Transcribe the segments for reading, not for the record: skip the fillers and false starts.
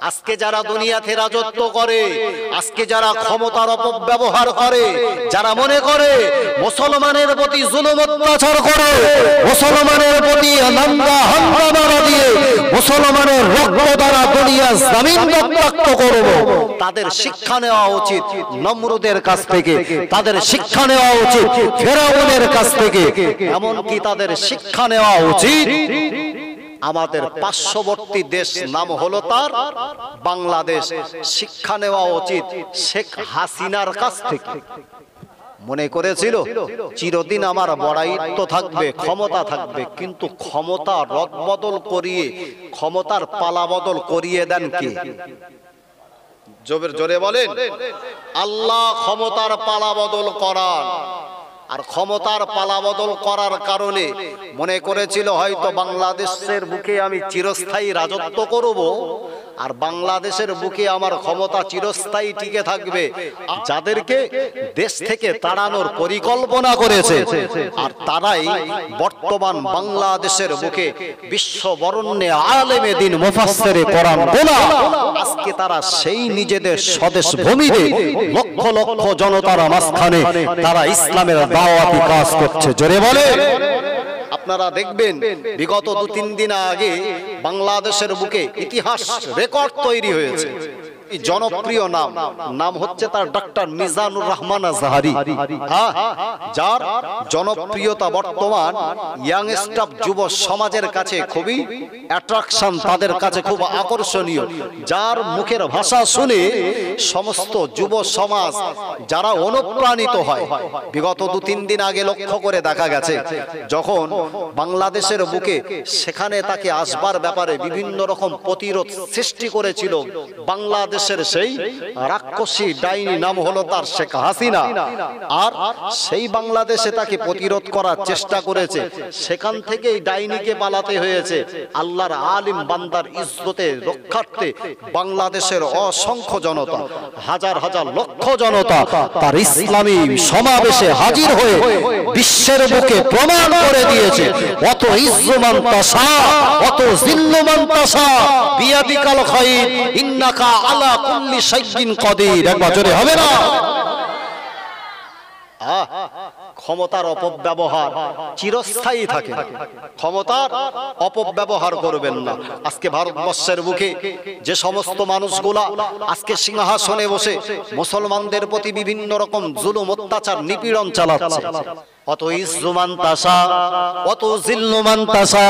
আজকে যারা দুনিয়াতে রাজত্ব করে, আজকে যারা ক্ষমতার অপব্যবহার করে, যারা মনে করে মুসলমানের প্রতি জুলুম অত্যাচার করে, মুসলমানের প্রতি নাঙ্গা হাঙ্গামা দিয়ে মুসলমানের রক্ত দ্বারা দুনিয়া জমিন রক্তাক্ত করব, তাদের শিক্ষা নেওয়া উচিত নমরুদের কাছ থেকে, তাদের শিক্ষা নেওয়া উচিত ফেরাউনের কাছ থেকে, এমনকি তাদের শিক্ষা নেওয়া উচিত আমাদের পার্শ্ববর্তী দেশ নাম হলো তার বাংলাদেশ, শিক্ষা নেওয়া উচিত শেখ হাসিনার কাছ থেকে। মনে করেছিল চিরদিন আমার বড়াইত্ব থাকবে, ক্ষমতা থাকবে, কিন্তু ক্ষমতা রদবদল করিয়ে, ক্ষমতার পালা বদল করিয়ে দেন কে? জোরে বলেন, আল্লাহ ক্ষমতার পালা বদল করান। আর ক্ষমতার পালা বদল করার কারণে মনে করেছিল হয়তো বাংলাদেশের বুকে আমি চিরস্থায়ী রাজত্ব করব, আর বাংলাদেশের বুকে আমার ক্ষমতা চিরস্থায়ী টিকে থাকবে। যাদেরকে দেশ থেকে তাড়ানোর পরিকল্পনা করেছে, আর তারাই বর্তমান বাংলাদেশের বুকে বিশ্ব বরেণ্যে আলেমে দ্বীন মুফাসসিরে কোরআন গোলাম। আজকে তারা সেই নিজেদের স্বদেশ ভূমিতে লক্ষ লক্ষ জনতার মাঝখানে তারা ইসলামের দাওয়াতি কাজ করছে। জোরে বলে, আপনারা দেখবেন বিগত 2-3 দিন আগে বাংলাদেশের বুকে ইতিহাস রেকর্ড তৈরি হয়েছে। জনপ্রিয় নাম হচ্ছে তার ডক্টর মিজানুর রহমান আজহারি, যার জনপ্রিয়তা বর্তমান ইয়াংস্টার যুব সমাজের কাছে খুবই অ্যাট্রাকশন, তাদের কাছে খুব আকর্ষণীয়, যার মুখের ভাষা শুনে সমস্ত যুব সমাজ যারা অনুপ্রাণিত হয়। বিগত 2-3 দিন আগে লক্ষ্য করে দেখা গেছে যখন বাংলাদেশের বুকে সেখানে তাকে আসবার ব্যাপারে বিভিন্ন রকম প্রতিরোধ সৃষ্টি করেছিল বাংলাদেশ সেই রাক্ষসী ডাইনি, নাম হলো তার শেখ হাসিনা। আর সেই বাংলাদেশে তাকে প্রতিরোধ করার চেষ্টা করেছে, সেখান থেকেই ডাইনিকে পালাতে হয়েছে। আল্লাহর আলিম বান্দার ইজ্জতের রক্ষার্থে বাংলাদেশের অসংখ্য জনতা, হাজার হাজার লক্ষ জনতা তার ইসলামী সমাবেশে হাজির হয়ে বিশ্বের বুকে প্রমাণ করে দিয়েছে অত ইজ্জমান তাসা, অত জিল্লুমান তাসা, বিয়াদিকাল খায়র, ইন্নাকা আলা কুল্লি শাইইন কাদির। একবার জোরে হবে না? ক্ষমতার অপব্যবহার চিরস্থায়ী থাকে, ক্ষমতার অপব্যবহার করবেন না। আজকে ভারতবর্ষের বুকে যে সমস্ত মানুষগুলা আজকে সিংহাসনে বসে মুসলমানদের প্রতি বিভিন্ন রকম জুলুম অত্যাচার নিপীড়ন চালাচ্ছে, অত ইজ্জুমান তাসা, অত জিল্লুমান তাসা,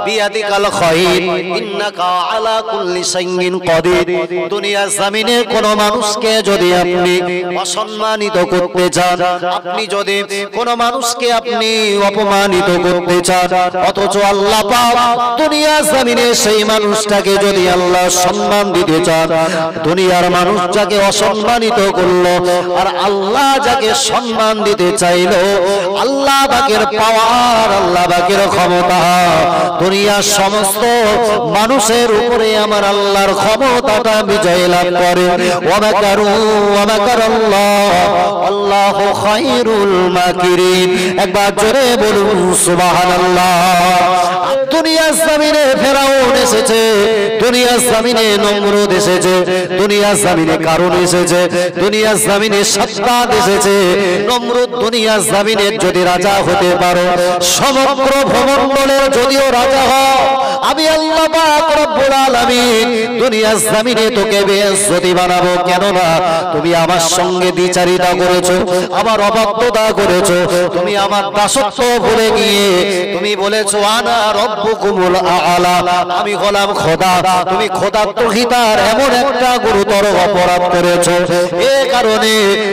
বিয়াদিকাল খায়র, ইন্নাকা আলা কুল্লি শাইইন কাদির। দুনিয়ার জমিনে কোন মানুষকে যদি আপনি অসম্মানিত করতে চান, আপনি যদি কোন মানুষকে আপনি অপমানিত করতে চান, অথচ আল্লাহ পাক দুনিয়ার জমিনে সেই মানুষটাকে যদি আল্লাহ সম্মান দিতে চান, দুনিয়ার মানুষ যাকে অসম্মানিত করলো আর আল্লাহ যাকে সম্মান দিতে চাইলো, আল্লাহ পাকের পাওয়ার, আল্লাহ পাকের ক্ষমতা দুনিয়ার সমস্ত মানুষের উপরে আমার আল্লাহর ক্ষমতাটা বিজয় লাভ করে। ওয়া মাকারু ওয়া মাকারাল্লাহ আল্লাহু খায়রুল মাকিরিন। একবার জোরে বলুন সুবহানাল্লাহ। দুনিয়ার জমিনে ফেরাউন এসেছে, দুনিয়ার জমিনে নমরুদ এসেছে, দুনিয়ার জমিনে কারুন এসেছে, দুনিয়ার জমিনে সাদ্দাদ এসেছে। নমরুদ দুনিয়ার জমিনে যদি রাজা হতে পারো, সমগ্র ভূমণ্ডলের যদিও রাজা হও, আমি আল্লাহ পাক রব্বুল আলামিন দুনিয়ার জমিনে তোকে বেইজ্জতি বানাবো। কেন না তুমি আমার সঙ্গে দ্বিচারিতা করেছো, আমার অবাধ্যতা করেছো, তুমি আমার দাসত্ব ভুলে গিয়ে তুমি বলেছো আনা রব্বুকুমুল আ'লা, আমি হলাম খোদা। তুমি খোদাত্বহীতার এমন একটা গুরুতর অপরাধ করেছো, এ কারণে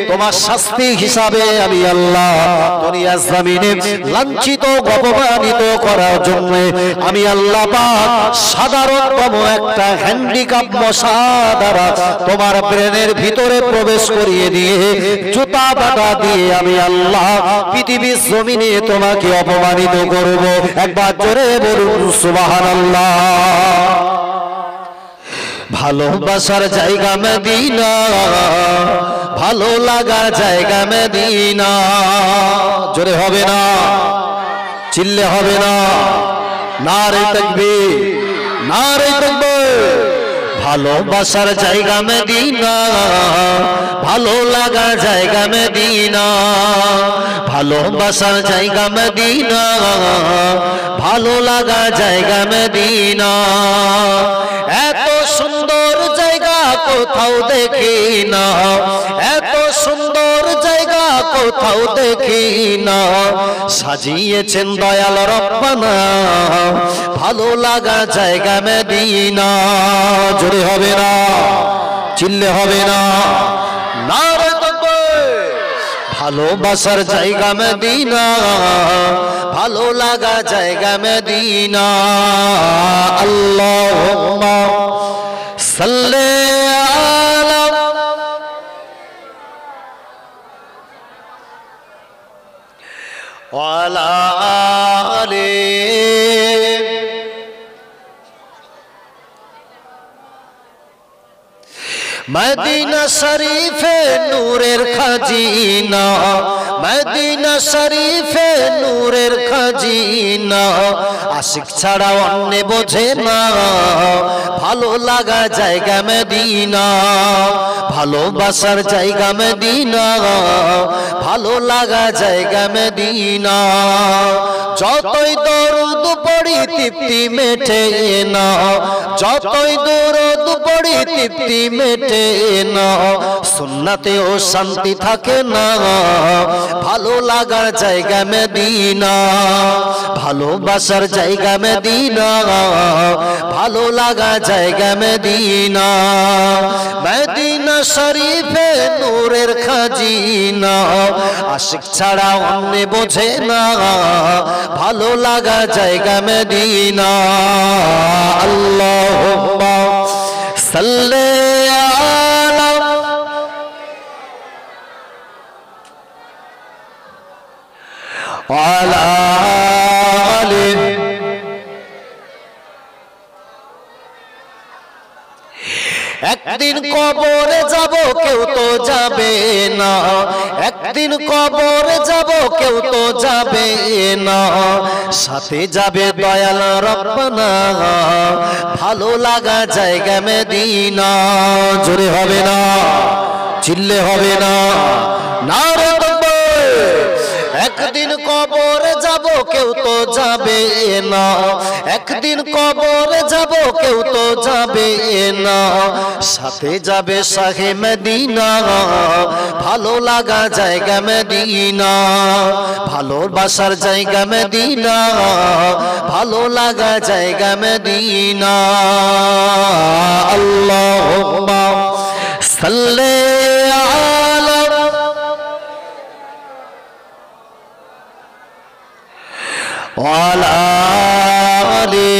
তোমার শাস্তি হিসাবে আমি আল্লাহ দুনিয়ার জমিনে লাঞ্ছিত অপমানিত করার জন্য আমি আল্লাহ পাক সাধারণতম একটা হ্যান্ডিক্যাপ মশা দ্বারা তোমার ব্রেনের ভিতরে প্রবেশ করিয়ে দিয়ে জুতা বাটা দিয়ে আমি আল্লাহ পৃথিবীর জমিনে তোমাকে অপমানিত করব। একবার জোরে বলুন সুবহানাল্লাহ। ভালোবাসার জায়গা মদিনা, ভালো লাগার জায়গা মদিনা। জোরে হবে না, চিল্লে হবে না, নারে তাকবীর, নারে তাকবীর। ভালোবাসার জায়গা মদিনা, ভালো লাগা জায়গা মদিনা, ভালোবাসার জায়গা মদিনা, ভালো লাগা জায়গা মদিনা। এত সুন্দর জায়গা কোথাও দেখি না, এত সুন্দর জায়গা কোথাও দেখি না, সাজিয়েছেন দয়াল রব্বানা ভালো লাগা জায়গা মদিনা। জোরে হবে না, চিল্লে হবে না, নারে তাকবীর। ভালোবাসার জায়গা মদিনা, ভালো লাগা জায়গা মদিনা। আল্লাহুম্মা সাল্লি আলা ওয়ালা আলি মদিনা শরীফে নূরের খাজিনা, মদিনা শরীফে নূরের খাজিনা, আশিক ছাড়া অন্য বোঝে না ভালো লাগা জায়গা মদিনা, ভালোবাসার জায়গা মদিনা, ভালো লাগা জায়গা মদিনা। যতই দরুদ পড়ি তৃপ্তি মেটে না, যতই দরুদ পড়ি তৃপ্তি মেটে না, সুন্নাতেও শান্তি থাকে না ভালো লাগার জায়গা মদিনা, ভালোবাসার জায়গা মদিনা, ভালো লাগা জায়গা মদিনা। মদিনা শরীফে নূরের খাজিনা, আশিক ছাড়া অন্য বোঝে না ভালো লাগা জায়গা মদিনা। আল্লাহুম্মা সাল্লি আলা ওয়ালা আলি একদিন কবরে যাব কেউ তো যাবে না, একদিন কবরে যাব কেউ তো যাবে না, সাথে যাবে দয়াল রব্বানা ভালো লাগা জায়গা মদিনা। জোরে হবে না, চিল্লে হবে না, নারে তাকবীর। একদিন কবরে যাব কেউ তো যাবে না, একদিন কবরে যাব কেউ তো যাবে না, সাথে যাবে শাহে মদিনা ভালো লাগা জায়গা মদিনা, ভালোবাসার জায়গা মদিনা, ভালো লাগা জায়গা মদিনা। আল্লাহুম্মা সাল্লি আলা ওয়ালা আলি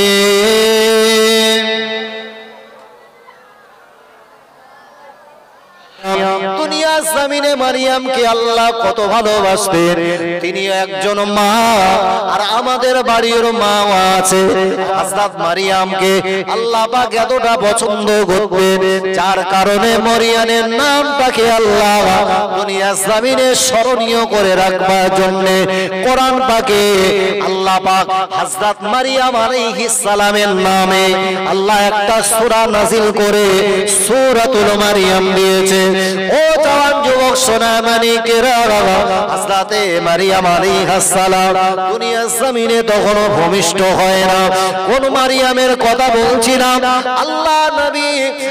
দুনিয়া জমিনে মারিয়ামকে আল্লাহ কত ভালোবাসতেন। তিনি একজন মা, আর আমাদের বাড়ির মা আছে হযরত মারিয়ামকে আল্লাহ পাক এতটা পছন্দ করতেন, যার কারণে মরিয়ামের নামটাকে আল্লাহ দুনিয়া জমিনে স্মরণীয় করে রাখবার জন্য কোরআন পাকে আল্লাহ পাক হযরত মারিয়াম আলাইহিস সালামের নামে আল্লাহ একটা সূরা নাযিল করে সূরাতুল মারিয়াম দিয়েছে। ও জওয়ান যুবক সোনামণিকেরা, হযরতে মারিয়াম আলাইহিস সালাম দুনিয়া জমিনে তখনো ভূমিষ্ঠ হয় না। কোন মারিয়ামের কথা বলছিলাম? আল্লাহ নবী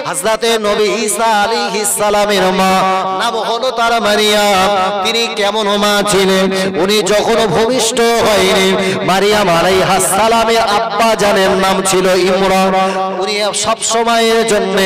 হযরতে নবী ঈসা আলাইহিস সালামের মা, নাম হলো তার মারিয়াম। তিনি কেমন মা ছিলেন? উনি যখন ভূমিষ্ঠ হয়নি, মারিয়াম আলাইহিস সালামের আব্বা জানের নাম ছিল ইমরান। উনি সব সময়ের জন্য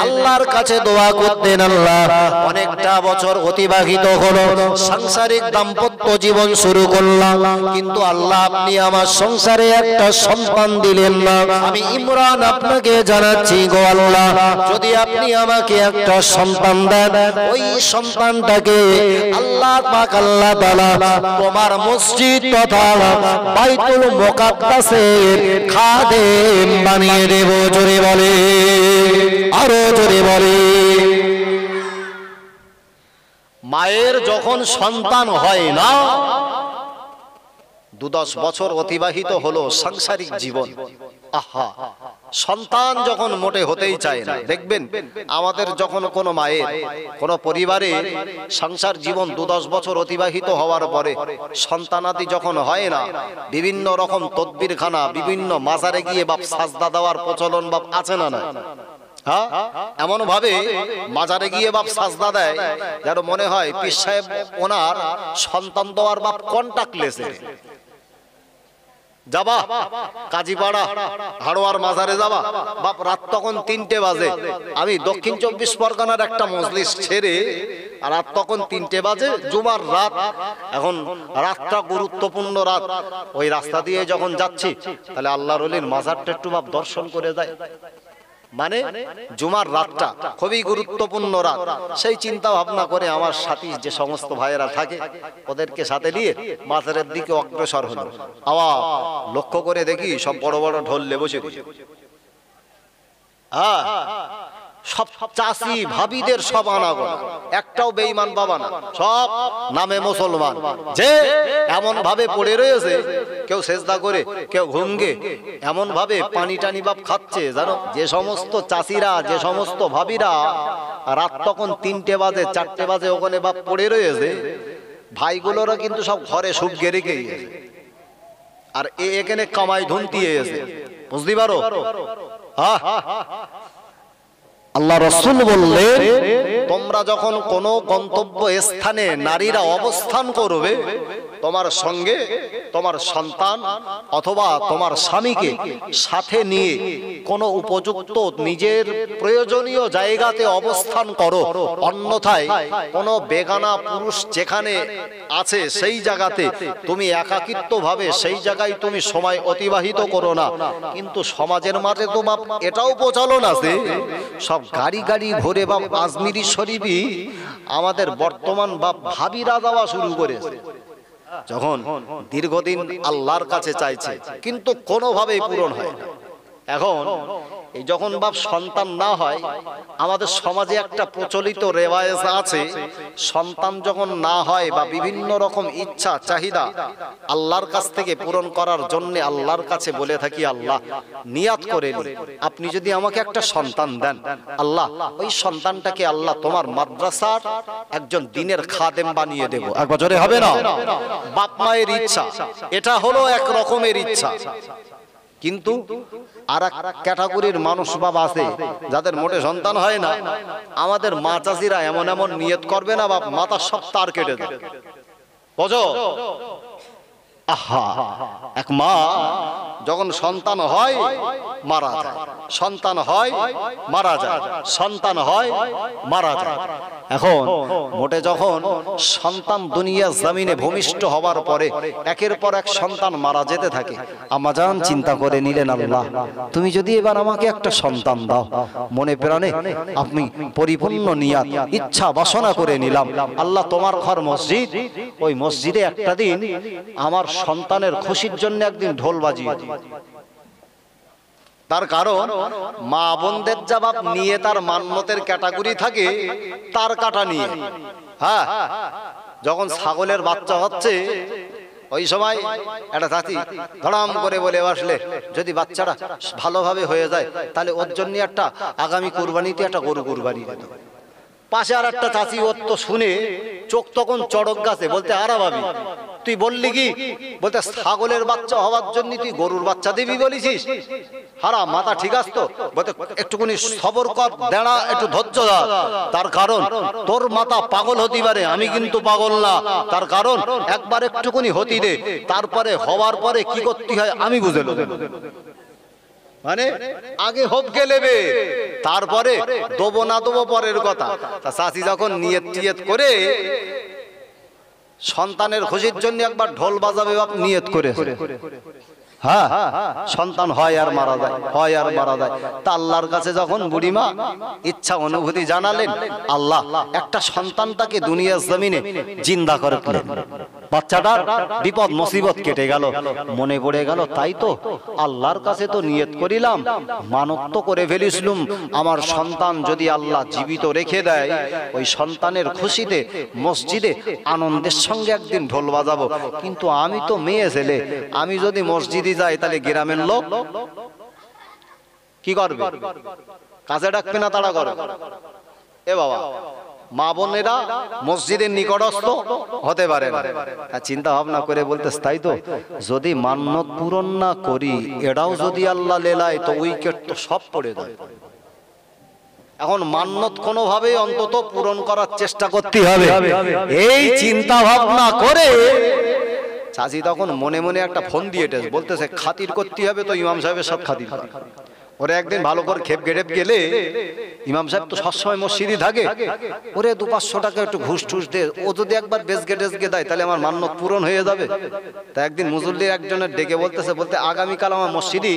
আল্লাহর কাছে দোয়া করতেন, আল্লাহ অনেকটা বছর অতিবাহিত হলো, সাংসারিক দাম্পত্য জীবন শুরু করলাম, কিন্তু আল্লাহ আপনি আমার সংসারে একটা সন্তান দিলেন না। আমি ইমরান আপনাকে জানাচ্ছি গো আল্লাহ, যদি আপনি আমাকে একটা সন্তান দেন, ওই সন্তানটাকে আল্লাহ পাক আল্লাহ তাআলা তোমার মসজিদ তথা বাইতুল মুকাদ্দাসের খাদেম বানিয়ে দেব। জোরে বলে, আরো জোরে বলে। মায়ের যখন সন্তান হয় না, 2-10 বছর অতিবাহিত হলো সাংসারিক জীবন, আহা, সন্তান যখন মোটে হতেই চায় না, দেখবেন আমাদের যখন কোনো মায়ের কোনো পরিবারে সংসার জীবন 2-10 বছর অতিবাহিত হওয়ার পরে সন্তানাদি যখন হয় না, বিভিন্ন রকম তদবিরখানা, বিভিন্ন মাজারে গিয়ে বাপ সাজদা দেওয়ার প্রচলন বাপ আছে না? না, হ্যাঁ, এমন ভাবে মাজারে গিয়ে বাপ সাজদা দেয় যেন মনে হয় পীর সাহেব ওনার সন্তান দেওয়ার বাপ কন্টাক্টলেসে। যাবা কাজীপাড়া হাড়োয়ার মাজারে যাবা বাপ, রাত তখন 3টে বাজে। আমি দক্ষিণ 24 পরগনার একটা মজলিস ছেড়ে রাত তখন 3টে বাজে, জুমার রাত, এখন রাতটা গুরুত্বপূর্ণ রাত, ওই রাস্তা দিয়ে যখন যাচ্ছি তাহলে আল্লাহর ওলির মাজারটা একটু বাপ দর্শন করে যায়। মানে জুমার রাতটা খুবই গুরুত্বপূর্ণ রাত। সেই চিন্তা ভাবনা করে আমার সাথী যে সমস্ত ভাইয়েরা থাকে ওদেরকে সাথে নিয়ে মাজারের দিকে অগ্রসর হলো। আবার লক্ষ্য করে দেখি সব বড় বড় ঢোল নিয়ে বসে গেছে। হ্যাঁ, সব চাষি ভাবিদের সব আনাগোনা, একটাও বেঈমান বাবা না, সব নামে মুসলমান। যে এমন ভাবে পড়ে রয়েছে, কেউ সেজদা করে, কেউ ঘুমগে, এমন ভাবে পানি টানি বাপ খাচ্ছে জানো। যে সমস্ত চাষিরা, যে সমস্ত ভাবিরা রাত তখন 3টে বাজে 4টে বাজে ওখানে বাপ পড়ে রয়েছে, ভাইগুলোরা কিন্তু সব ঘরে সুখ গেড়ে গিয়েছে, আর এখানে কামাই ধুনতি এসে, বুঝতে পারো? হ্যাঁ, আল্লাহ রাসূল বললেন, তোমরা যখন কোনো গন্তব্য স্থানে নারীরা অবস্থান করবে, তোমার সঙ্গে তোমার সন্তান অথবা তোমার স্বামীকে সাথে নিয়ে কোনো উপযুক্ত নিজের প্রয়োজনীয় জায়গাতে অবস্থান করো। অন্যথায় কোনো বেগানা পুরুষ যেখানে আছে সেই জায়গাতে তুমি একাকিত্বভাবে সেই জায়গায় তুমি সময় অতিবাহিত করো না। কিন্তু সমাজের মাঝে তো বাপ এটাও প্রচলন আছে, সব গাড়ি গাড়ি ভরে বাপ আজমিরি শরীফই আমাদের বর্তমান বাপ ভাবিরা যাওয়া শুরু করেছে। যখন দীর্ঘদিন আল্লাহর কাছে চাইছে কিন্তু কোনোভাবেই পূরণ হয় না। এখন এই যখন বাপ সন্তান না হয়, আমাদের সমাজে একটা প্রচলিত রেওয়াজ আছে, সন্তান যখন না হয় বা বিভিন্ন রকম ইচ্ছা চাহিদা আল্লাহর কাছ থেকে পূরণ করার জন্য আল্লাহর কাছে বলে থাকি, আল্লাহ নিয়াত করে নি, আপনি যদি আমাকে একটা সন্তান দেন, আল্লাহ ওই সন্তানটাকে আল্লাহ তোমার মাদ্রাসার একজন দ্বীনের খাদেম বানিয়ে দেব। এক বছরে হবে না? বাপ মায়ের ইচ্ছা, এটা হলো এক রকমের ইচ্ছা। কিন্তু আর এক ক্যাটাগরির মানুষ বাবা আছে যাদের মোটে সন্তান হয় না, আমাদের মা চাষিরা এমন এমন নিয়ত করবে না বাপ, মাথা সব তার কেটে দেবে। বুঝো? আহা, এক মা যখন সন্তান হয় মারা যায়, সন্তান হয় মারা যায়, সন্তান হয় মারা যায়। এখন মোটে যখন সন্তান দুনিয়া জমিনে ভূমিষ্ঠ হবার পরে একের পর এক সন্তান মারা যেতে থাকে, আম্মাজান চিন্তা করে নিলেন, আল্লাহ তুমি যদি এবার আমাকে একটা সন্তান দাও, মনে প্রাণে আপনি পরিপূর্ণ নিয়াত ইচ্ছা বাসনা করে নিলাম, আল্লাহ তোমার ঘর মসজিদ, ওই মসজিদে একটা দিন আমার সন্তানের খুশির জন্য একদিন ঢোল বাজিয়ে দিই। তার কারণ মা বোনদের জবাব নিয়ে তার মান্যতের ক্যাটাগরি থাকে তার কাটা নিয়ে। হ্যাঁ, যখন ছাগলের বাচ্চা হচ্ছে ওই সময় একটা চাচি ধড়াম করে বলে আসলে, যদি বাচ্চাটা ভালোভাবে হয়ে যায় তাহলে ওর জন্য একটা আগামী কুরবানিতে একটা গরু কুরবানি দিত। পাশে আর একটা চাচি ওর তো শুনে চোখ তখন চড়ক গাছে, বলতে আরা ভাবি তুই বললি কি, বলতে ছাগলের বাচ্চা হওয়ার জন্য তুই গরুর বাচ্চা দিবি বলিছিস? হারা মাথা ঠিক আছে তো? বলতে একটুকুনি সবর কর, দাঁড়া, একটু ধৈর্য ধর। তার কারণ তোর মাথা পাগল হতে পারে, আমি কিন্তু পাগল না। তার কারণ একবার একটুকুনি হতি দে, তারপরে হওয়ার পরে কি করতে হয় আমি বুঝে নেব। মানে আগে হপকে নেবে, তারপরে দেবো না দেবো পরের কথা। তা চাচি যখন নিয়ত টিয়ত করে সন্তানের খুশির জন্য একবার ঢোল বাজাবে বাপ নিয়ত করে, হ্যাঁ সন্তান হয় আর মারা যায়, হয় আর মারা যায়। তা আল্লাহর কাছে যখন বুড়িমা ইচ্ছা অনুভূতি জানালেন, আল্লাহ একটা সন্তানটাকে দুনিয়ার জমিনে জিন্দা করে দিলেন, বাচ্চাটার বিপদ মুসিবত কেটে গেল। মনে পড়ে গেল, তাই তো আল্লাহর কাছে তো নিয়ত করিলাম, মানত তো করে ফেলিছিলাম, আমার সন্তান যদি আল্লাহ জীবিত রেখে দেয়, ওই সন্তানের খুশিতে মসজিদে আনন্দের সঙ্গে একদিন ঢোল বাজাবো। কিন্তু আমি তো মেয়ে ছেলে, আমি যদি মসজিদে যাই তাহলে গ্রামের লোক কি করবে? কাছে ডাকবে না তাড়া করবে? এ বাবা, মা বোনেরা মসজিদের নিকটস্থ হতে পারে না। চিন্তা ভাবনা করে বলতেছে তাই তো, যদি মান্যত পূরণ না করি এটাও যদি আল্লাহ লেলায় তো উইকেট তো সব পড়ে যায়। এখন মান্যত কোনোভাবে অন্তত পূরণ করার চেষ্টা করতে হবে। এই চিন্তা ভাবনা করে চাচি তখন মনে মনে একটা ফোন দিয়ে বলতেছে খাতির করতে হবে তো ইমাম সাহেবের সাথে খাতির। ওরে একদিন ভালো করে খেপ গেড়েপ গেলে, ইমাম সাহেব তো সবসময় মসজিদে থাকে, ওরে 200-500 টাকা একটু ঘুষ টুস দে, ও যদি একবার বেজগে টেজগে দেয় তাহলে আমার মান্যত পূরণ হয়ে যাবে। তা একদিন মুজল্লির একজনের ডেকে বলতেছে, বলতে আগামীকাল আমার মসজিদে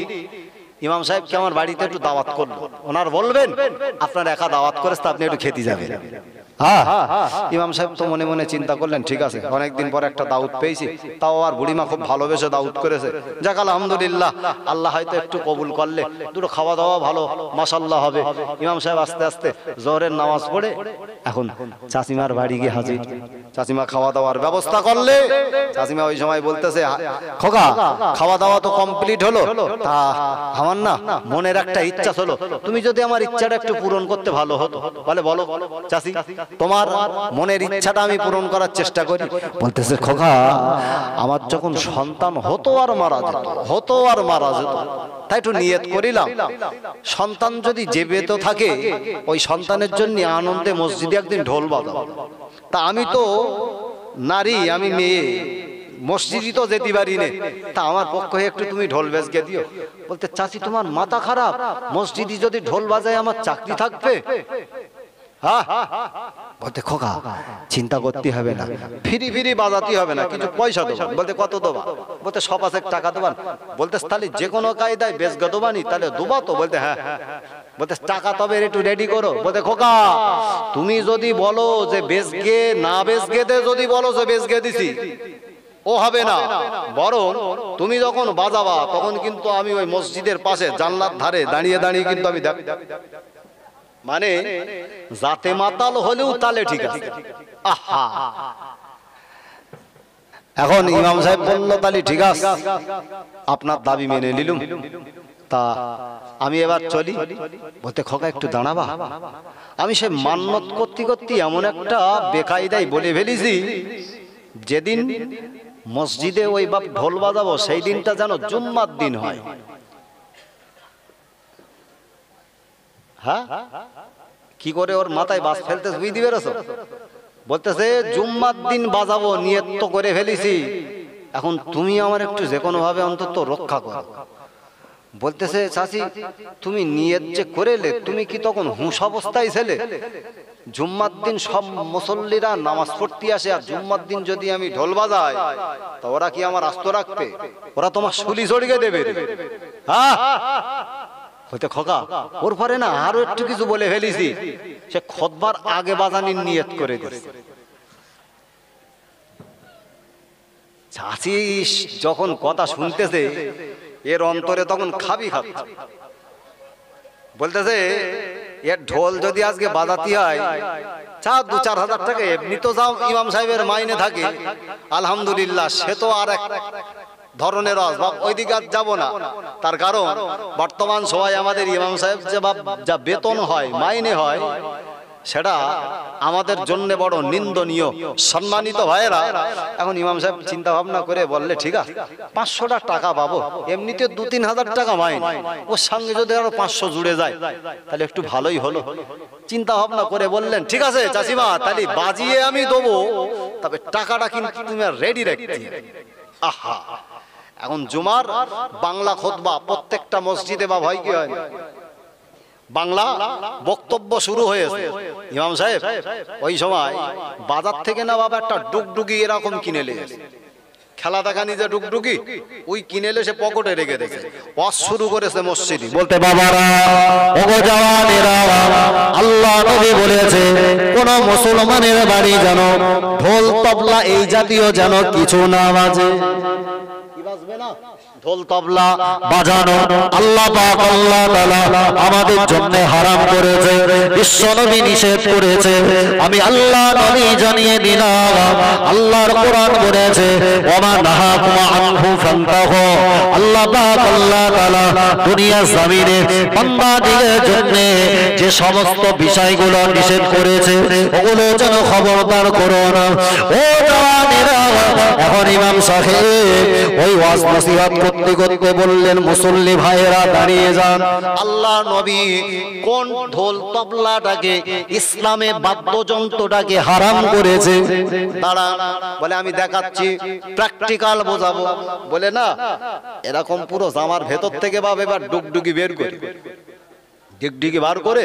ইমাম সাহেবকে আমার বাড়িতে একটু দাওয়াত করলো, ওনার বলবেন আপনার একা দাওয়াত করেছে আপনি একটু খেতে যাবেন। হ্যাঁ, ইমাম সাহেব তো মনে মনে চিন্তা করলেন ঠিক আছে, অনেকদিন পর একটা দাউদ পেয়েছি, তাও আর বুড়িমা খুব ভালোবেসে দাউদ করেছে, যাক আলহামদুলিল্লাহ, আল্লাহ হয়তো একটু কবুল করলে দুটো খাওয়া দাওয়া ভালো মাশাআল্লাহ হবে। ইমাম সাহেব আস্তে আস্তে জোহরের নামাজ পড়ে এখন চাচিমার বাড়ি গিয়ে হাজির। চাচিমা খাওয়া দাওয়ার ব্যবস্থা করলে, চাচিমা ওই সময় বলতেছে খোকা খাওয়া দাওয়া তো কমপ্লিট হলো, তা আমার না মনের একটা ইচ্ছা হলো, তুমি যদি আমার ইচ্ছাটা একটু পূরণ করতে ভালো হতো। বলে বলো চাচি, তোমার মনের ইচ্ছাটা আমি পূরণ করার চেষ্টা করি। বলতেছে খোকা আমার যখন সন্তান হতো আর মারা যেত, তাই একটু নিয়ত করিলাম সন্তান যদি জীবিত থাকে ওই সন্তানের জন্য আনন্দে মসজিদে একদিন ঢোল বাজাবো। তা আমি তো নারী, আমি মেয়ে, মসজিদই তো যেতে পারি না, তা আমার পক্ষ হয়ে একটু তুমি ঢোল বেজকে দিও। বলতে চাচি তোমার মাথা খারাপ, মসজিদে যদি ঢোল বাজায় আমার চাকরি থাকবে। বলতে খোকা চিন্তা করতে হবে না, ফিরি ফিরি বাজাতে হবে না, কিছু পয়সা দেবো। বলতে কত দেবা? বলতে 100-5 টাকা দেবান। বলতে তাহলে যে কোনো কায়দায় বেজগা দেবানি, তাহলে দেবা তো? বলতে হ্যাঁ। বলতে টাকা তবে একটু রেডি করো। বলতে খোকা তুমি যদি বলো যে বেজগে না বেজগে দে, যদি বলো যে বেজগে দিছি ও হবে না, বরং তুমি যখন বাজাবা তখন কিন্তু আমি ওই মসজিদের পাশে জানলার ধারে দাঁড়িয়ে দাঁড়িয়ে কিন্তু আমি দেখ, মানে জাতে মাতাল হলেও তালে ঠিক আছে। আহা, এখন ইমাম সাহেব বলল তাহলে ঠিক আছে, আপনার দাবি মেনে নিলুম, তা আমি এবার চলি। বলতে খোকা একটু দাঁড়াবা, আমি সে মান্যত করতে করতে এমন একটা বেকায়দায় বলে ফেলেছি, যেদিন মসজিদে ওই বাপ ঢোল বাজাবো সেই দিনটা যেন জুম্মার দিন হয়। হ্যাঁ, কি করে ওর মাথায় বাস ফেলতে বুঝতে পেরেছো? বলতেছে জুম্মার দিন বাজাবো, নিয়ত তো করে ফেলেছি, এখন তুমি আমার একটু যে কোনো ভাবে অন্তত রক্ষা করো। বলতেছে চাচি তুমি নিয়ত যে করেলে, তুমি কি তখন হুঁশ অবস্থায় ছেলে? জুম্মার দিন সব মুসল্লিরা নামাজ পড়তে আসে, আর জুম্মার দিন যদি আমি ঢোল বাজাই তা ওরা কি আমার আস্ত রাখবে? ওরা তোমার শুলি জড়িয়ে দেবে। হ্যাঁ, হইতে খোকা ওর পরে না আরো একটু কিছু বলে ফেলেছি, সে খুতবার আগে বাজানির নিয়ত করে দিয়েছে। চাচি যখন কথা শুনতেছে এর অন্তরে তখন খাবি খাচ্ছে। বলতেছে এর ঢোল যদি আজকে বাজাতে হয় 2-4 হাজার টাকা এমনি তো যাও ইমাম সাহেবের মাইনে থাকে, আলহামদুলিল্লাহ, সে তো আর এক ধরনের আসবাব, ওইদিকে আর যাবো না। তার কারণ বর্তমান সময় আমাদের ইমাম সাহেব যা বেতন হয়, মাইনে হয়, সেটা আমাদের জন্য বড় নিন্দনীয়। সম্মানিত ভাইয়েরা, এখন ইমাম সাহেব চিন্তা ভাবনা করে বললে ঠিক আছে 500 টাকা পাবো, এমনিতে 2-3 হাজার টাকা মাইনে, ওর সঙ্গে যদি আরো 500 জুড়ে যায় তাহলে একটু ভালোই হলো। চিন্তা ভাবনা করে বললেন ঠিক আছে চাচিমা, তাহলে বাজিয়ে আমি দেবো, তবে টাকাটা কিন্তু তুমি রেডি রাখতে। আহা, এখন জুমার বাংলা খুতবা প্রত্যেকটা মসজিদে বা ভয় কি হয় বাংলা বক্তব্য শুরু হয়েছে। ইমাম সাহেব ওই সময় বাজার থেকে না বাবা একটা ডুগডুগি এরকম কিনে নিয়েছে, খেলা দেখা নিজে ডুগডুগি ওই কিনে এলে সে পকেটে রেখে দিয়েছে, ওয়াজ শুরু করেছে মসজিদে। বলতে বাবারা ওগো জওয়ানেরা, আল্লাহ নবী বলেছে কোন মুসলমানের বাড়ি যেন ঢোল তবলা এই জাতীয় যেন কিছু না বাজে। কি বাজবে না? ঢোল তবলা বাজানো আল্লাহ পাক আল্লাহ তাআলা আমাদের জন্য হারাম করেছে, বিশ্বনবী নিষেধ করেছে। আমি আল্লাহ নবী জানিয়ে দিলাম, আল্লাহর কোরআন বলেছে ওমা নাহাকুম আনহু ফান্তাহু। আল্লাহ পাক আল্লাহ তাআলা দুনিয়া জমিনে বান্দাদের জন্য যে সমস্ত বিষয়গুলো নিষেধ করেছে ওগুলো যেন খবরদার করো না। ও জওয়ানেরা, এখন ইমাম সাহেব ওই ওয়াজ নসিহত করতে করতে বললেন, মুসল্লি ভাইয়েরা দাঁড়িয়ে যান। আল্লাহ নবী কোন ঢোল তবলাটাকে, ইসলামে বাদ্যযন্ত্রটাকে হারাম করেছে? দাঁড়ান, বলে আমি দেখাচ্ছি, প্র্যাকটিক্যাল বোঝাবো। বলে না, এরকম পুরো জামার ভেতর থেকে বা এবার ডুগডুগি বের করে, ডিগডিগি বার করে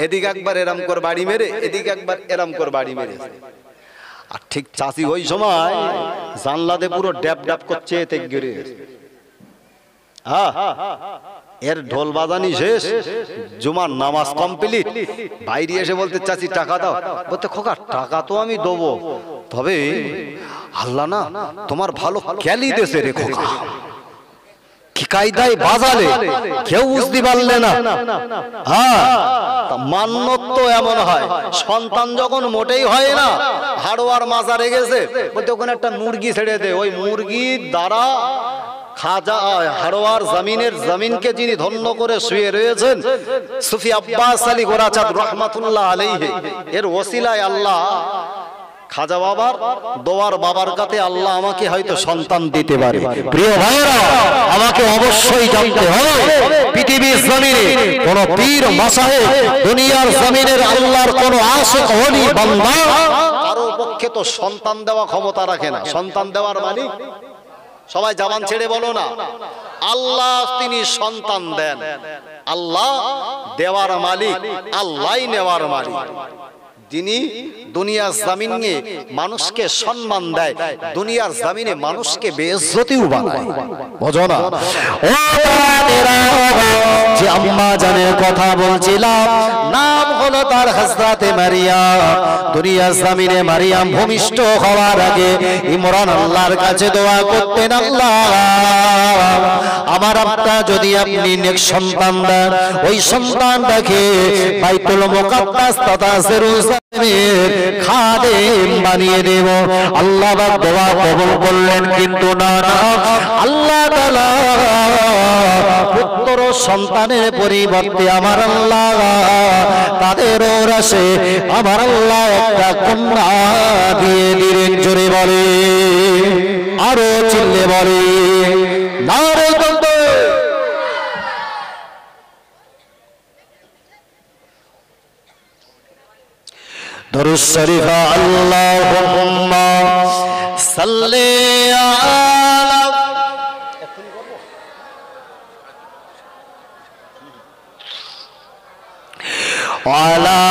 এদিকে একবার এরম করে বাড়ি মেরে, এদিকে একবার এরম করে বাড়ি মেরে। আর ঠিক চাষি ওই সময় জানলাতে পুরো ড্যাপ ড্যাপ করছে, এতে গিরে এর ঢোল বাজানি শেষ, জুমার নামাজ কমপ্লিট, বাইরে এসে বলতে চাচি টাকা দাও। বলতে খোকা টাকা তো আমি দেবো, তবে আল্লাহ না তোমার ভালো ক্যালি দেশে রে খোকা, কি কায়দায় বাজালে কেউ বুঝতে পারলে না। হ্যাঁ, মান্যত তো এমন হয়, সন্তান যখন মোটেই হয় না, হাড়োয়ার মাজারে গেছে, বলতে ওখানে একটা মুরগি ছেড়ে দে, ওই মুরগির দ্বারা খাজা হাড়োয়ার জমিনের জমিনকে যিনি ধন্য করে শুয়ে রয়েছেন সুফি আব্বাস আলী গোরাচাঁদ রহমাতুল্লাহ আলাইহি, এর ওসিলায় আল্লাহ খাজা বাবার দোয়ার বাবার কাছে আল্লাহ আমাকে হয়তো সন্তান দিতে পারে। প্রিয় ভাইরা, আমাকে অবশ্যই জানতে হবে পৃথিবীর জমিনে কোন পীর মাসাহেব, দুনিয়ার জমিনের আল্লাহর কোন আশিক ওলি বান্দা কারো পক্ষে তো সন্তান দেওয়া ক্ষমতা রাখে না। সন্তান দেওয়ার মালিক, সবাই জবান ছেড়ে বলো না, আল্লাহ তিনি সন্তান দেন, আল্লাহ দেওয়ার মালিক, আল্লাহই নেওয়ার মালিক। যিনি দুনিয়ার জমিনে মানুষকে সম্মান দেয়, দুনিয়ার জমিনে মানুষকে বেইজ্জতিও বানায়। বুঝো না? ও তাদেরা, যে আম্মা জানের কথা বলছিলাম, নাম হলো তার হযরতে মারিয়াম। দুনিয়ার জমিনে মারিয়াম ভূমিষ্ঠ হওয়ার আগে ইমরান আল্লাহর কাছে দোয়া করতেন, আল্লাহ আমার আপনার যদি আপনি নেক সন্তান দেন, ওই সন্তানটাকে বাইতুল মুকাদ্দাস তথা জেরুজালেমের খাদেম বানিয়ে দেব। আল্লাহ পাক দোয়া কবুল করলেন, কিন্তু না না, আল্লাহ তাআলা পুত্র সন্তানের পরিবর্তে আমার আল্লাহ তাদের ওরাসে আমার আল্লাহ একটা কন্যা দিয়ে দিলেন। জোরে বলে, আরো চিল্লে বলে নারে তাকবীর। দরুদ শরীফ আল্লাহুম্মা সাল্লি আলা ওয়ালা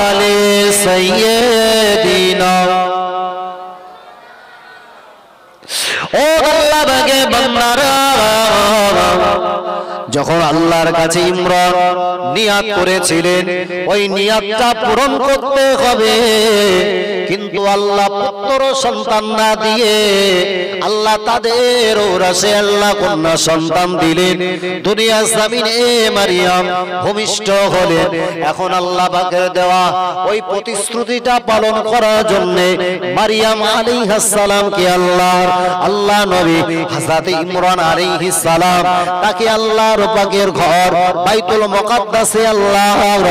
আলি সাইয়্যিদিনা। ও আল্লাহ বাগে বান্দারা, যখন আল্লাহর কাছে ইমরান নিয়াত করেছিলেন, ওই নিয়াতটা পূরণ করতে হবে, কিন্তু আল্লাহ পুত্র সন্তান না দিয়ে আল্লাহ তাদের ওরাসে আল্লাহ কন্যা সন্তান দিলেন। দুনিয়ার জমিনে মারিয়াম ভূমিষ্ঠ হলেন। এখন আল্লাহ পাকের দেওয়া ওই প্রতিশ্রুতিটা পালন করার জন্য মারিয়াম আলাইহিস সালামকে আল্লাহ নবী হযরত ইমরান আলাইহিস সালাম তাকে আল্লাহর পাকের ঘর বাইতুল মুকাদ্দাসে আল্লাহর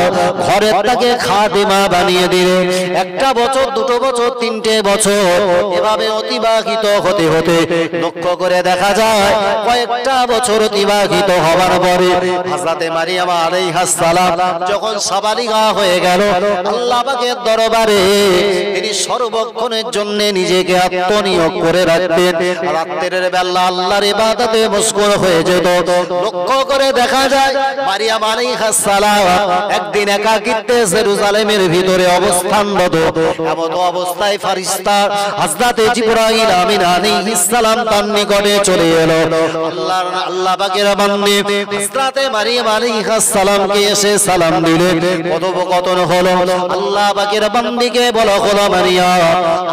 ঘরের তাকে খাদিমা বানিয়ে দিলেন। একটা বছর, দুটো বছর, তিনটে বছর এভাবে অতিবাহিত হতে হতে লক্ষ্য করে দেখা যায় কয়েকটা বছর অতিবাহিত হওয়ার পরে হযরত মারিয়াম আলাইহিস সালাম যখন সাবালিগা হয়ে গেল, আল্লাহ পাকের দরবারে তিনি সর্বক্ষণের জন্য নিজেকে আত্মনিয়োগ করে রাখতেন। রাতের বেলা আল্লাহর ইবাদতে মশগুল হয়ে যেত। লক্ষ্য করে দেখা যায় মারিয়াম আলাইহিস সালাম একদিন একাকিত্বে জেরুজালেমের ভিতরে অবস্থানরত। এমন অবস্থায় ফেরেশতা হযরত জিবরাইল আমিন আলাইহিস সালাম তার নিকটে চলে এলো। আল্লাহ পাকের বান্দী হযরত মারিয়াম আলাইহিস সালামকে এসে সালাম দিলেন। কথোপকথন হলো। আল্লাহ পাকের বান্দীকে বলা হলো, মারিয়াম,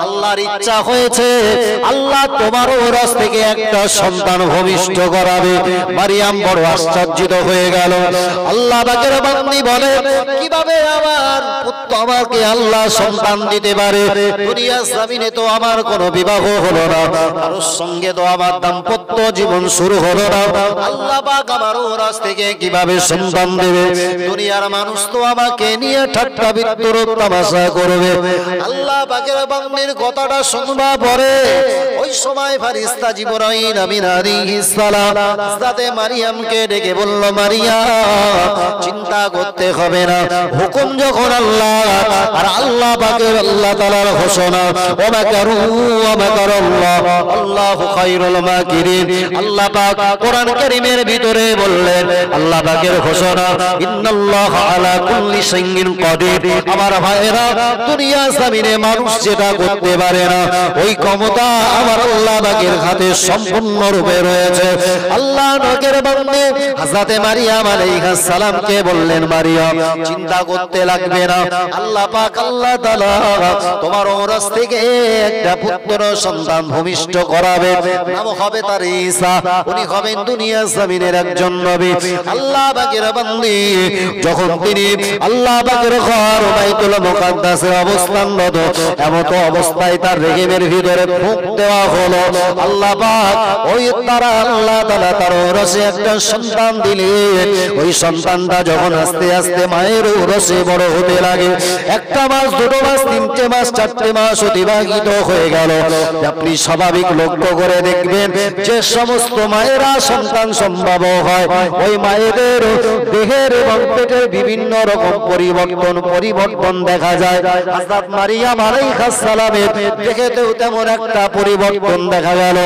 আল্লাহর ইচ্ছা হয়েছে আল্লাহ তোমার ওরস থেকে একটা সন্তান ভূমিষ্ঠ করাবে। মারিয়াম বড় আশ্চর্যিত হয়ে গেল। আল্লাহ পাকের বান্দী বলে, কিভাবে আমার পুত্র আমাকে আল্লাহ সন্তান দিতে পারে? দুনিয়ার জমিনে তো আমার কোনো বিবাহ হলো না, কারোর সঙ্গে তো আমার দাম্পত্য জীবন শুরু হলো না, আল্লাহ পাক আমার ওরস থেকে কিভাবে সন্তান দেবে? দুনিয়ার মানুষ তো আমাকে নিয়ে ঠাট্টা বিদ্রূপ তামাশা করবে। আল্লাহ পাকের বান্দীর কথাটা শুনবা পরে ওই সময় ফেরেশতা জিবরাইল আমিন আলাইহিস সালাম হযরত মারিয়ামকে ডেকে বলল, মারিয়াম, চিন্তা করতে হবে না। হুকুম যখন আল্লাহ আর আল্লাহ পাকের আল্লাহ তাআলার ঘোষণা, ওয়া মাকারু ওয়া মাকারাল্লাহ আল্লাহু খায়রুল মাকিরিন। আল্লাহ পাক কোরআন কারীমের ভিতরে বললেন, আল্লাহ পাকের ঘোষণা, ইন্নাল্লাহা আলা কুল্লি শাইইন কাদির। আমার ভাইরা, দুনিয়া জমিনে মানুষ যেটা করতে পারে না ওই ক্ষমতা আমার আল্লাহ পাকের হাতে সম্পূর্ণরূপে রয়েছে। আল্লাহ পাকের বান্দী হযরত মারিয়াম আলাইহিস সালামকে বললেন, মারিয়াম, চিন্তা করতে লাগবে না। আল্লাহ পাক আল্লাহ তাআলা তোমার ওরস থেকে একটা পুত্র সন্তান ভূমিষ্ঠ করাবে। নাম হবে তার ঈসা। উনি হবেন দুনিয়া জমিনের একজন নবী। আল্লাহ পাকের বান্দী যখন তিনি আল্লাহ পাকের ঘর বাইতুল মুকাদ্দাসে অবস্থানরত, এমন তো অবস্থায় তার রেহেমের ভিতরে ফুঁক দেওয়া হলো। আল্লাহ পাক ওই তারা আল্লাহ তাআলা তার ওরসে একটা সন্তান দিলেন। ওই সন্তানটা যখন আস্তে আস্তে মায়ের ওরসে বড় হতে লাগে, একটা মাস, দুটো মাস, তিনটে মাস, চারটে মাস অতিবাহিত হয়ে গেল। আপনি স্বাভাবিক লক্ষ্য করে দেখবেন যে সমস্ত মায়েরা সন্তান সম্ভব হয়, ওই মায়েদের দেহের এবং পেটের বিভিন্ন রকম পরিবর্তন দেখা যায়। হযরত মারিয়াম আলাইহিস সালামের দেখেতেও তেমন একটা পরিবর্তন দেখা গেল।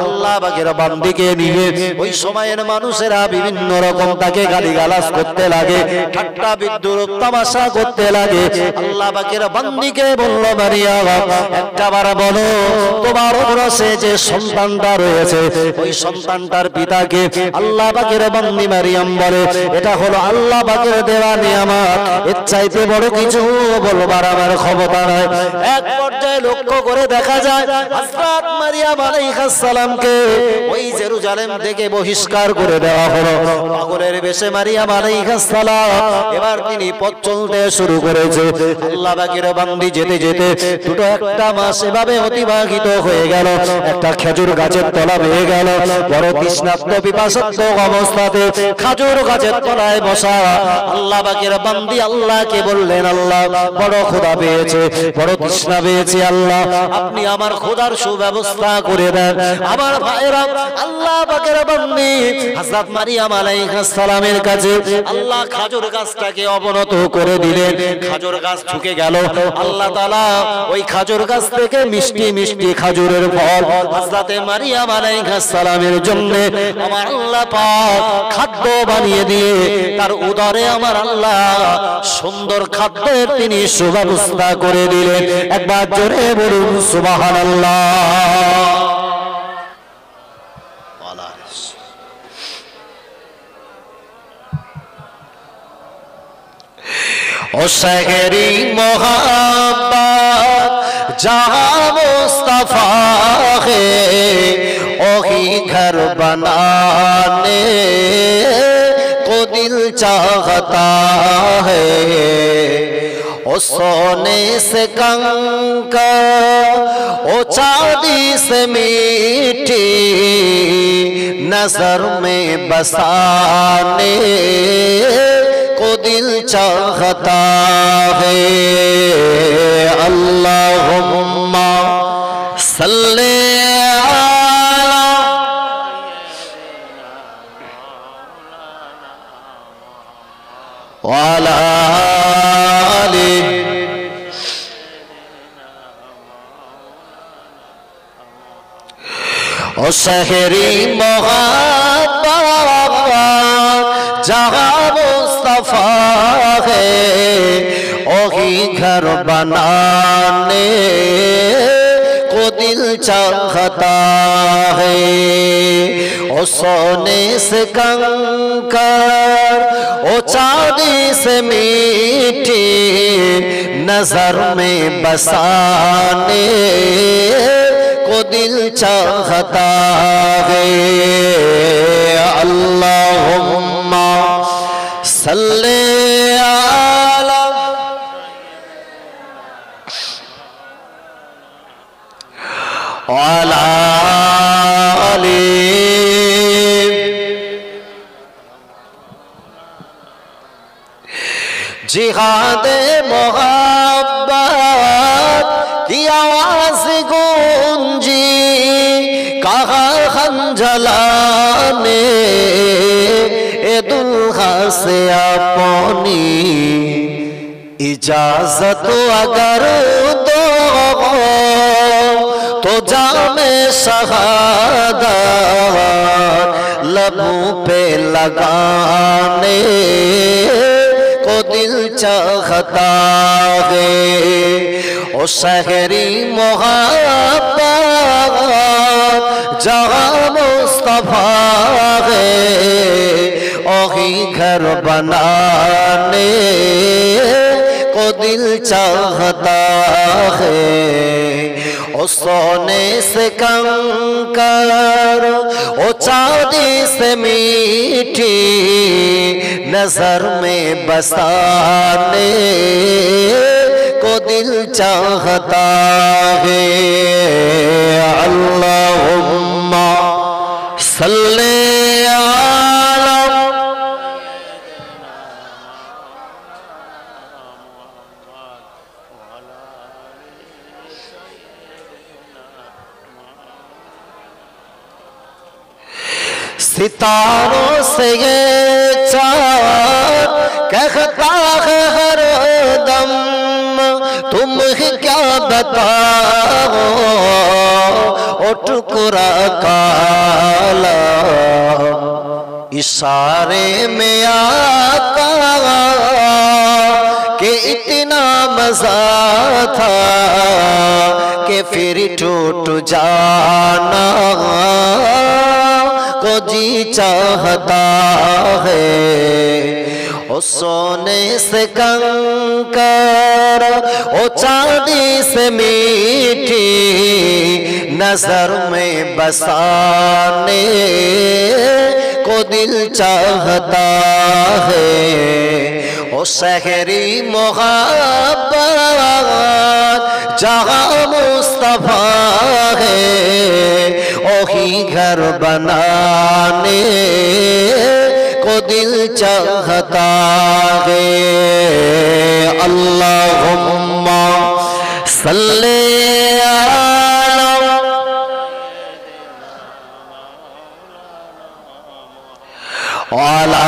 আল্লাহ পাকের বান্দীকে নিয়ে ওই সময়ের মানুষেরা বিভিন্ন রকম তাকে গালিগালাজ করতে লাগে, ঠাট্টা বিদ্রূপ তামাশা করতে লাগে। আল্লাহ পাকের বান্দীকে বলল, মারিয়াম, একটাবার বলো তোমার ওরসে যে সন্তানটা রয়েছে ওই সন্তানটার পিতাকে? আল্লাহ পাকের বান্দী মারিয়াম বলে, এটা হলো আল্লাহ পাকের দেওয়া নিয়ামত, এর চাইতে বড় কিছু বলবার আমার ক্ষমতা নাই। এক পর্যায়ে লক্ষ্য করে দেখা যায় হযরত মারিয়াম আলাইহিস সালামকে ওই জেরুজালেম থেকে বহিষ্কার করে দেওয়া হলো। পাগলের বেশে মারিয়াম আলাইহিস সালাম এবার তিনি পথ চলতে শুরু করেছে। আল্লাহ পাকের বান্দী যেতে যেতে দুটো একটা মাস এভাবে অতিবাহিত হয়ে গেল। একটা খেজুর গাছের তলা পেয়ে গেল। বড় তৃষ্ণার্ত পিপাসার্ত অবস্থাতে খেজুর গাছের তলায় বসা আল্লাহ পাকের বান্দী আল্লাহকে বললেন, আল্লাহ, বড় ক্ষুধা পেয়েছে, বড় তৃষ্ণা পেয়েছে, আল্লাহ আপনি আমার ক্ষুধার সুব্যবস্থা করে দেন। আমার ভাইরা, আল্লাহ পাকের বান্দী হযরত মারিয়াম আলাইহিস সালামের কাছে আল্লাহ খেজুর গাছটাকে অবনত করে দিলেন। খেজুর গাছ ঝুঁকে গেল। আল্লাহ তাআলা ওই খেজুর গাছ থেকে মিষ্টি মিষ্টি খেজুরের ফল হযরত মারিয়াম আলাইহিস সালামের জন্য আমার আল্লাহ পাক খাদ্য বানিয়ে দিয়ে তার উদরে আমার আল্লাহ সুন্দর খাদ্যের তিনি সুব্যবস্থা করে দিলেন। একবার জোরে বলুন সুবহানাল্লাহ। ও শহরি মোহাম্মদ जहाँ मुस्तफा है वही घर बनाने को दिल चाहता है। ओ सोने से कंकर ओ चांदी से मीठी नजर में बसाने को दिल चाहता है। अल्लाहुम्मा सल्ले अला वाला आलि ओ शहरी मोहब्बत जहाँ मुस्तफा है वही घर बनाने को दिल चाहता है। ओ सोने से कंकर, ओ चांदी से मीठी नजर में बसाने को दिल चाहता है। अल्लाहुम्मा सल्ले अला आली जिहाद मोहब्बत की आवाज गूंजी, कहा खंजला ने ए दुल्हा से अपनी इजाजत अगर दो तो जामे शहादत लबों पे लगाने को दिल चाहता है। ओ शहरी मोहब्बत जहाँ मुस्तफा है वही घर बनाने को दिल चाहता है। ओ सोने से कंकर, ओ चांदी से मीठी नजर में बसाने को दिल चाहता है। अल्लाहुम्मा सल्ले सितारों से ये चाँद कहता है हर दम, तुम ही क्या बताओ ओ टुकड़ा काला, इशारे में आता कि इतना मजा था कि फिर टूट जाना को जी चाहता है। ओ सोने से कंकर, ओ चांदी से मीठी नजर में बसाने को दिल चाहता है। ओ शहरी मोहब्बत जहाँ मुस्तफा है वही घर बनाने को दिल चाहता है। अल्लाहुम्मा सल्ले अला